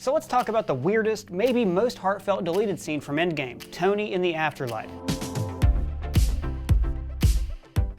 So let's talk about the weirdest, maybe most heartfelt deleted scene from Endgame, Tony in the Afterlife.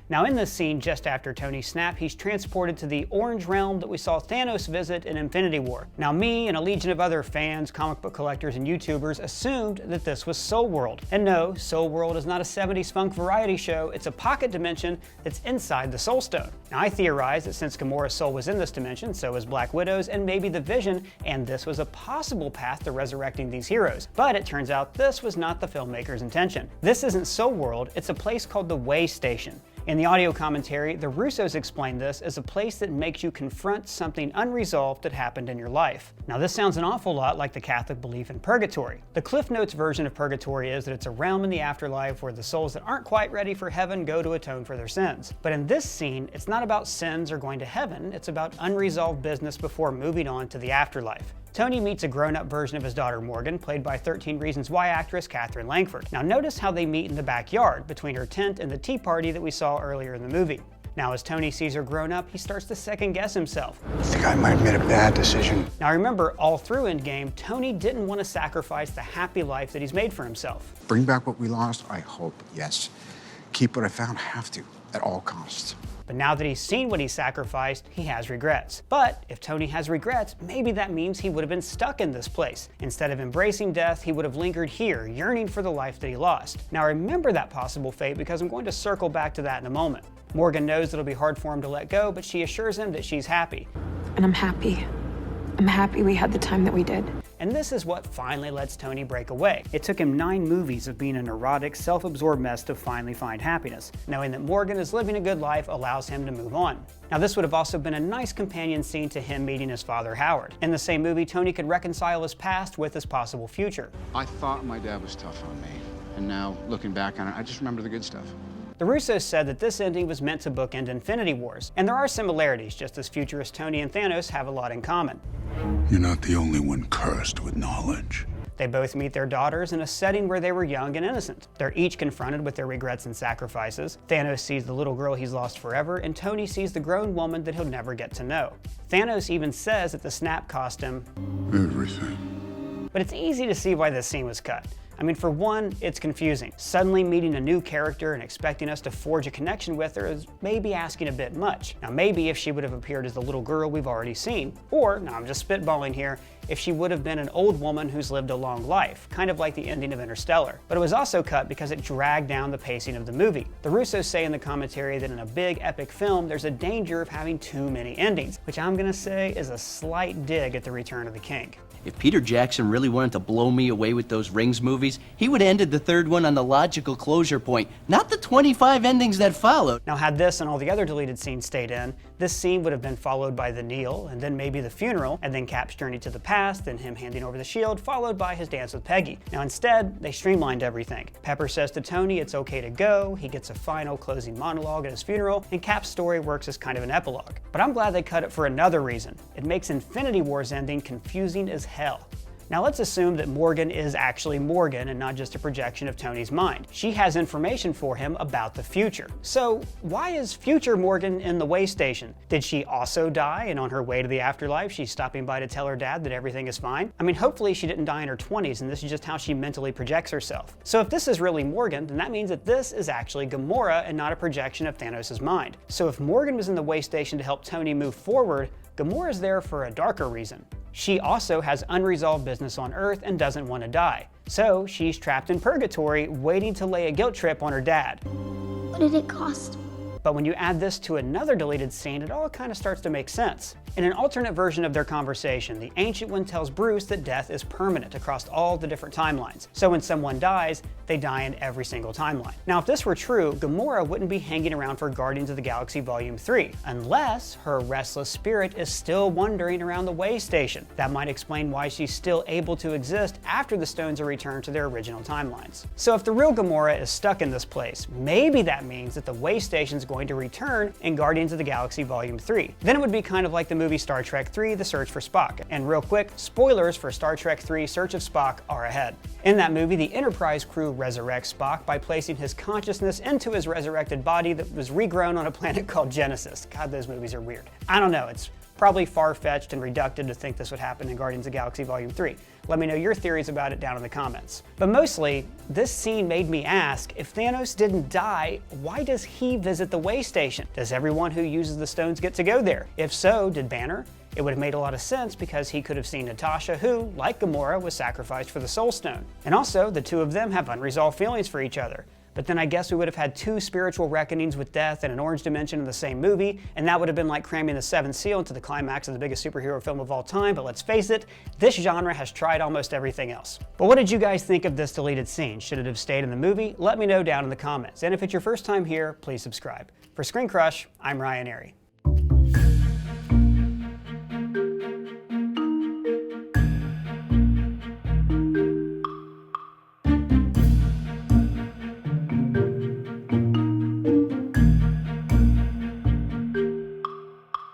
Now in this scene, just after Tony's snap, he's transported to the orange realm that we saw Thanos visit in Infinity War. Now me and a legion of other fans, comic book collectors, and YouTubers assumed that this was Soul World. And no, Soul World is not a 70s funk variety show, it's a pocket dimension that's inside the Soul Stone. Now I theorized that since Gamora's soul was in this dimension, so was Black Widow's and maybe the Vision, and this was a possible path to resurrecting these heroes. But it turns out this was not the filmmaker's intention. This isn't Soul World, it's a place called the Way Station. In the audio commentary, the Russos explained this as a place that makes you confront something unresolved that happened in your life. Now this sounds an awful lot like the Catholic belief in purgatory. The Cliff Notes version of purgatory is that it's a realm in the afterlife where the souls that aren't quite ready for heaven go to atone for their sins. But in this scene, it's not about sins or going to heaven, it's about unresolved business before moving on to the afterlife. Tony meets a grown-up version of his daughter Morgan, played by 13 Reasons Why actress Katherine Langford. Now notice how they meet in the backyard, between her tent and the tea party that we saw earlier in the movie. Now as Tony sees her grown up, he starts to second-guess himself. I think I might have made a bad decision. Now remember, all through Endgame, Tony didn't want to sacrifice the happy life that he's made for himself. Bring back what we lost? I hope, yes. Keep what I found? Have to, at all costs. But now that he's seen what he sacrificed, he has regrets. But if Tony has regrets, maybe that means he would have been stuck in this place. Instead of embracing death, he would have lingered here, yearning for the life that he lost. Now remember that possible fate because I'm going to circle back to that in a moment. Morgan knows it'll be hard for him to let go, but she assures him that she's happy. And I'm happy. I'm happy we had the time that we did. And this is what finally lets Tony break away. It took him 9 movies of being a neurotic, self-absorbed mess to finally find happiness. Knowing that Morgan is living a good life allows him to move on. Now this would have also been a nice companion scene to him meeting his father Howard. In the same movie, Tony could reconcile his past with his possible future. I thought my dad was tough on me, and now, looking back on it, I just remember the good stuff. The Russos said that this ending was meant to bookend Infinity Wars, and there are similarities, just as futurist Tony and Thanos have a lot in common. You're not the only one cursed with knowledge. They both meet their daughters in a setting where they were young and innocent. They're each confronted with their regrets and sacrifices. Thanos sees the little girl he's lost forever, and Tony sees the grown woman that he'll never get to know. Thanos even says that the snap cost him everything. But it's easy to see why this scene was cut. I mean, for one, it's confusing. Suddenly meeting a new character and expecting us to forge a connection with her is maybe asking a bit much. Now maybe if she would have appeared as the little girl we've already seen, or, now I'm just spitballing here, if she would have been an old woman who's lived a long life, kind of like the ending of Interstellar. But it was also cut because it dragged down the pacing of the movie. The Russos say in the commentary that in a big epic film, there's a danger of having too many endings, which I'm gonna say is a slight dig at the Return of the King. If Peter Jackson really wanted to blow me away with those Rings movies, he would have ended the third one on the logical closure point, not the 25 endings that followed. Now had this and all the other deleted scenes stayed in, this scene would have been followed by the kneel, and then maybe the funeral, and then Cap's journey to the past, then him handing over the shield, followed by his dance with Peggy. Now instead, they streamlined everything. Pepper says to Tony it's okay to go, he gets a final closing monologue at his funeral, and Cap's story works as kind of an epilogue. But I'm glad they cut it for another reason. It makes Infinity War's ending confusing as hell. Now let's assume that Morgan is actually Morgan and not just a projection of Tony's mind. She has information for him about the future. So why is future Morgan in the Way Station? Did she also die and on her way to the afterlife she's stopping by to tell her dad that everything is fine? I mean, hopefully she didn't die in her 20s and this is just how she mentally projects herself. So if this is really Morgan, then that means that this is actually Gamora and not a projection of Thanos' mind. So if Morgan was in the Way Station to help Tony move forward, Gamora's there for a darker reason. She also has unresolved business on Earth and doesn't want to die. So she's trapped in purgatory, waiting to lay a guilt trip on her dad. What did it cost? But when you add this to another deleted scene, it all kind of starts to make sense. In an alternate version of their conversation, the Ancient One tells Bruce that death is permanent across all the different timelines. So when someone dies, they die in every single timeline. Now if this were true, Gamora wouldn't be hanging around for Guardians of the Galaxy Volume 3, unless her restless spirit is still wandering around the Way Station. That might explain why she's still able to exist after the stones are returned to their original timelines. So if the real Gamora is stuck in this place, maybe that means that the Way Station's going to return in Guardians of the Galaxy Volume 3. Then it would be kind of like the movie Star Trek 3, The Search for Spock. And real quick, spoilers for Star Trek 3, Search of Spock are ahead. In that movie, the Enterprise crew resurrects Spock by placing his consciousness into his resurrected body that was regrown on a planet called Genesis. God, those movies are weird. I don't know, it's Probably far-fetched and reductive to think this would happen in Guardians of the Galaxy Volume 3. Let me know your theories about it down in the comments. But mostly, this scene made me ask, if Thanos didn't die, why does he visit the way station? Does everyone who uses the stones get to go there? If so, did Banner? It would have made a lot of sense because he could have seen Natasha, who, like Gamora, was sacrificed for the Soul Stone. And also, the two of them have unresolved feelings for each other. But then I guess we would have had two spiritual reckonings with death and an orange dimension in the same movie, and that would have been like cramming the seventh seal into the climax of the biggest superhero film of all time. But let's face it, this genre has tried almost everything else. But what did you guys think of this deleted scene? Should it have stayed in the movie? Let me know down in the comments. And if it's your first time here, please subscribe. For Screen Crush, I'm Ryan Airy.